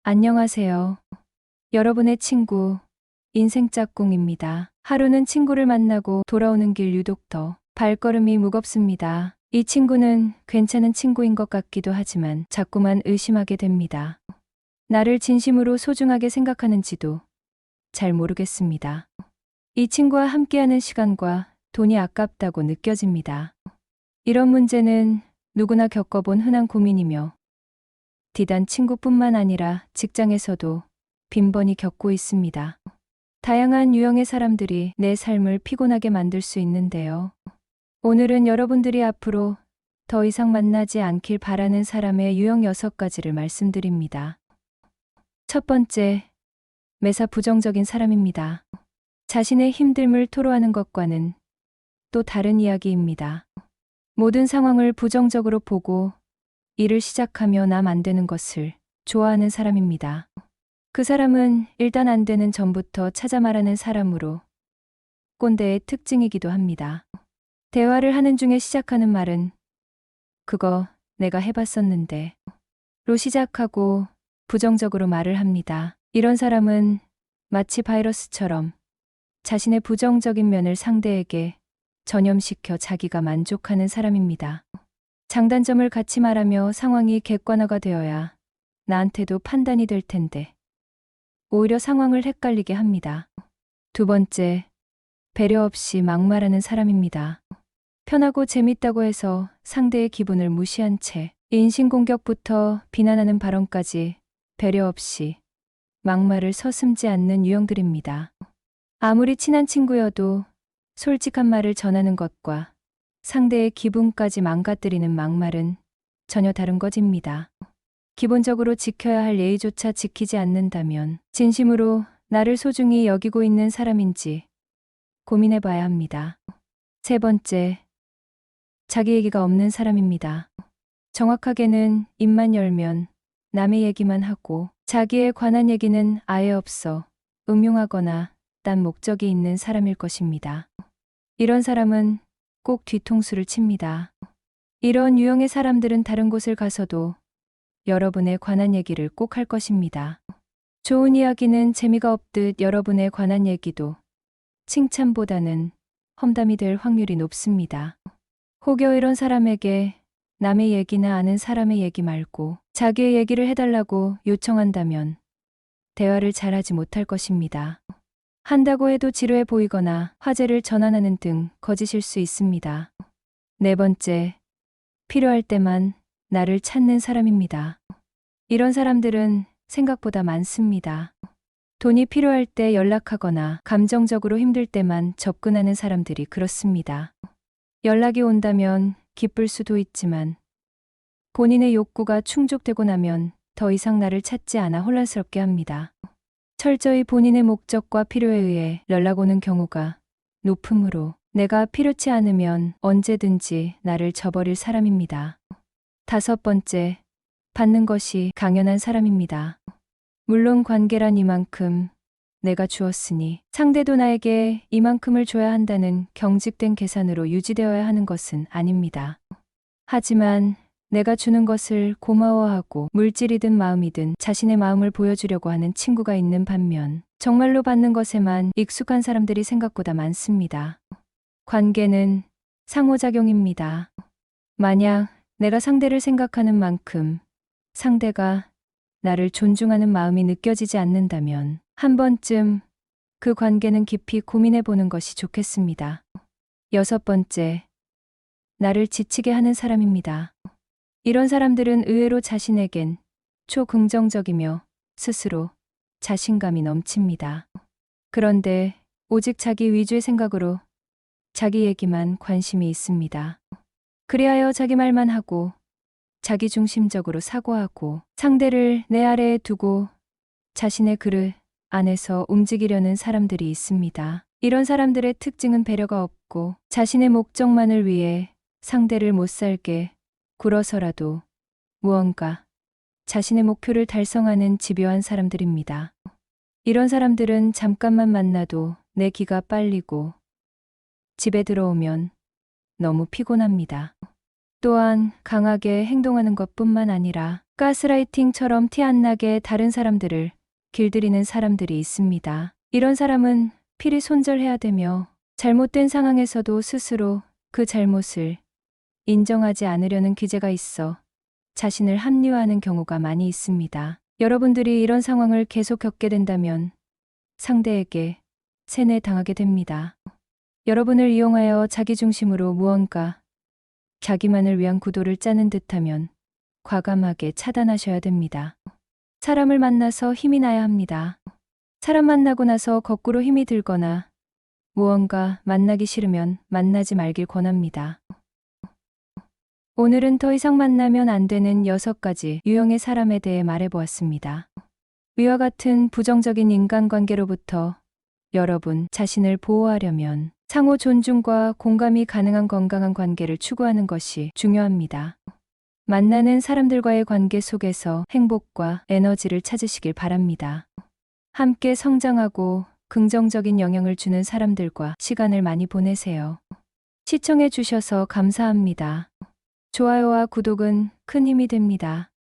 안녕하세요. 여러분의 친구, 인생 짝꿍입니다. 하루는 친구를 만나고 돌아오는 길 유독 더 발걸음이 무겁습니다. 이 친구는 괜찮은 친구인 것 같기도 하지만 자꾸만 의심하게 됩니다. 나를 진심으로 소중하게 생각하는지도 잘 모르겠습니다. 이 친구와 함께하는 시간과 돈이 아깝다고 느껴집니다. 이런 문제는 누구나 겪어본 흔한 고민이며 비단 친구뿐만 아니라 직장에서도 빈번히 겪고 있습니다. 다양한 유형의 사람들이 내 삶을 피곤하게 만들 수 있는데요. 오늘은 여러분들이 앞으로 더 이상 만나지 않길 바라는 사람의 유형 6가지를 말씀드립니다. 첫 번째, 매사 부정적인 사람입니다. 자신의 힘듦을 토로하는 것과는 또 다른 이야기입니다. 모든 상황을 부정적으로 보고 일을 시작하며 남 안 되는 것을 좋아하는 사람입니다. 그 사람은 일단 안 되는 전부터 찾아 말하는 사람으로 꼰대의 특징이기도 합니다. 대화를 하는 중에 시작하는 말은 그거 내가 해봤었는데 로 시작하고 부정적으로 말을 합니다. 이런 사람은 마치 바이러스처럼 자신의 부정적인 면을 상대에게 전염시켜 자기가 만족하는 사람입니다. 장단점을 같이 말하며 상황이 객관화가 되어야 나한테도 판단이 될 텐데 오히려 상황을 헷갈리게 합니다. 두 번째, 배려 없이 막말하는 사람입니다. 편하고 재밌다고 해서 상대의 기분을 무시한 채 인신공격부터 비난하는 발언까지 배려 없이 막말을 서슴지 않는 유형들입니다. 아무리 친한 친구여도 솔직한 말을 전하는 것과 상대의 기분까지 망가뜨리는 막말은 전혀 다른 것입니다. 기본적으로 지켜야 할 예의조차 지키지 않는다면 진심으로 나를 소중히 여기고 있는 사람인지 고민해 봐야 합니다. 세 번째, 자기 얘기가 없는 사람입니다. 정확하게는 입만 열면 남의 얘기만 하고 자기에 관한 얘기는 아예 없어 음흉하거나 딴 목적이 있는 사람일 것입니다. 이런 사람은 꼭 뒤통수를 칩니다. 이런 유형의 사람들은 다른 곳을 가서도 여러분에 관한 얘기를 꼭 할 것입니다. 좋은 이야기는 재미가 없듯 여러분에 관한 얘기도 칭찬보다는 험담이 될 확률이 높습니다. 혹여 이런 사람에게 남의 얘기나 아는 사람의 얘기 말고 자기의 얘기를 해달라고 요청한다면 대화를 잘하지 못할 것입니다. 한다고 해도 지루해 보이거나 화제를 전환하는 등 거짓일 수 있습니다. 네 번째, 필요할 때만 나를 찾는 사람입니다. 이런 사람들은 생각보다 많습니다. 돈이 필요할 때 연락하거나 감정적으로 힘들 때만 접근하는 사람들이 그렇습니다. 연락이 온다면 기쁠 수도 있지만 본인의 욕구가 충족되고 나면 더 이상 나를 찾지 않아 혼란스럽게 합니다. 철저히 본인의 목적과 필요에 의해 연락 오는 경우가 높으므로 내가 필요치 않으면 언제든지 나를 저버릴 사람입니다. 다섯 번째, 받는 것이 강연한 사람입니다. 물론 관계란 이만큼 내가 주었으니 상대도 나에게 이만큼을 줘야 한다는 경직된 계산으로 유지되어야 하는 것은 아닙니다. 하지만 내가 주는 것을 고마워하고 물질이든 마음이든 자신의 마음을 보여주려고 하는 친구가 있는 반면 정말로 받는 것에만 익숙한 사람들이 생각보다 많습니다. 관계는 상호작용입니다. 만약 내가 상대를 생각하는 만큼 상대가 나를 존중하는 마음이 느껴지지 않는다면 한 번쯤 그 관계는 깊이 고민해 보는 것이 좋겠습니다. 여섯 번째, 나를 지치게 하는 사람입니다. 이런 사람들은 의외로 자신에겐 초긍정적이며 스스로 자신감이 넘칩니다. 그런데 오직 자기 위주의 생각으로 자기 얘기만 관심이 있습니다. 그리하여 자기 말만 하고 자기 중심적으로 사고하고 상대를 내 아래에 두고 자신의 그릇 안에서 움직이려는 사람들이 있습니다. 이런 사람들의 특징은 배려가 없고 자신의 목적만을 위해 상대를 못살게 굴어서라도 무언가 자신의 목표를 달성하는 집요한 사람들입니다. 이런 사람들은 잠깐만 만나도 내 기가 빨리고 집에 들어오면 너무 피곤합니다. 또한 강하게 행동하는 것뿐만 아니라 가스라이팅처럼 티 안 나게 다른 사람들을 길들이는 사람들이 있습니다. 이런 사람은 필히 손절해야 되며 잘못된 상황에서도 스스로 그 잘못을 인정하지 않으려는 기제가 있어 자신을 합리화하는 경우가 많이 있습니다. 여러분들이 이런 상황을 계속 겪게 된다면 상대에게 세뇌당하게 됩니다. 여러분을 이용하여 자기중심으로 무언가 자기만을 위한 구도를 짜는 듯하면 과감하게 차단하셔야 됩니다. 사람을 만나서 힘이 나야 합니다. 사람 만나고 나서 거꾸로 힘이 들거나 무언가 만나기 싫으면 만나지 말길 권합니다. 오늘은 더 이상 만나면 안 되는 6가지 유형의 사람에 대해 말해보았습니다. 위와 같은 부정적인 인간관계로부터 여러분 자신을 보호하려면 상호 존중과 공감이 가능한 건강한 관계를 추구하는 것이 중요합니다. 만나는 사람들과의 관계 속에서 행복과 에너지를 찾으시길 바랍니다. 함께 성장하고 긍정적인 영향을 주는 사람들과 시간을 많이 보내세요. 시청해 주셔서 감사합니다. 좋아요와 구독은 큰 힘이 됩니다.